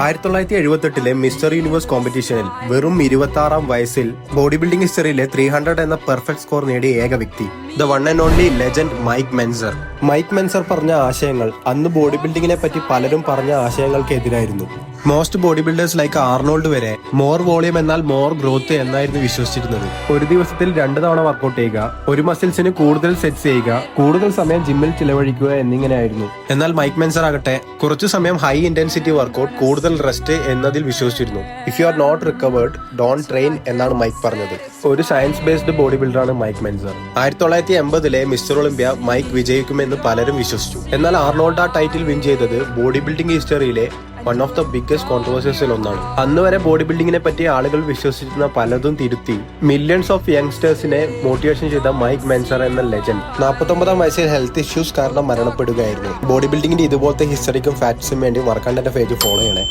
1978 mister universe കോമ്പറ്റീഷനിൽ വെറും 26-ാം വയസ്സിൽ body building ഹിസ്റ്ററിയിലെ 300 എന്ന പെർഫെക്റ്റ് സ്കോർ നേടിയ ഏക വ്യക്തി the one and only legend Mike Mentzer. Mike Mentzer പറഞ്ഞ ആശയങ്ങൾ അന്ന് ബോഡി ബിൽഡിങ്ങിനെ പറ്റി പലരും പറഞ്ഞ ആശയങ്ങൾക്ക് എതിരായിരുന്നു. Most body builders like Arnold വരെ മോർ വോളിയം എന്നാൽ മോർ ഗ്രോത്ത് എന്നായിരുന്നു വിശ്വസിച്ചിരുന്നത്. ഒരു ദിവസത്തിൽ 2 തവണ വർക്കൗട്ട് ചെയ്യുക, ഒരു മസിൽസിന് കൂടുതൽ സെറ്റ്സ് ചെയ്യുക, കൂടുതൽ സമയം ജിമ്മിൽ ചിലവഴിക്കുക എന്നിങ്ങനെയായിരുന്നു. എന്നാൽ മൈക്ക് മെൻസർ ആകട്ടെ കുറച്ചു സമയം ഹൈ ഇന്റൻസിറ്റി വർക്കൗട്ട്, കൂടുതൽ റെസ്റ്റ് എന്നതിൽ വിശ്വസിച്ചിരുന്നു. If you are not recovered don't train എന്നാണ് മൈക്ക് പറഞ്ഞത്. ഒരു സയൻസ് ബേസ്ഡ് ബോഡി ബിൽഡറാണ് Mike Mentzer. 1980 Mister Olympia Mike വിജയിക്കുമെന്ന് പലരും വിശ്വസിച്ചു. എന്നാൽ ആർണോൾഡ് ആ ടൈറ്റിൽ വിൻ ചെയ്തത് ബോഡി ബിൽഡിംഗ് ഹിസ്റ്ററിയിലെ വൺ ഓഫ് ദ ബിഗ്ഗസ്റ്റ് കോൺട്രവേഴ്സിയിൽ ഒന്നാണ്. അന്ന് വരെ ബോഡി ബിൽഡിങ്ങിനെ പറ്റി ആളുകൾ വിശ്വസിച്ചിരുന്ന പലതും തിരുത്തി മില്യൺസ് ഓഫ് യങ്സ്റ്റേഴ്സിനെ മോട്ടിവേഷൻ ചെയ്ത മൈക്ക് മെൻസർ എന്ന ലെജൻഡ് 49-ാം വയസ്സിൽ ഹെൽത്ത് ഇഷ്യൂസ് കാരണം മരണപ്പെടുകയായിരുന്നു. ബോഡി ബിൽഡിങ്ങിന്റെ ഇതുപോലത്തെ ഹിസ്റ്ററിക്കും ഫാക്ട്സും വേണ്ടി മറക്കാണ്ട് എന്റെ പേജ് ഫോളോ ചെയ്യണേ.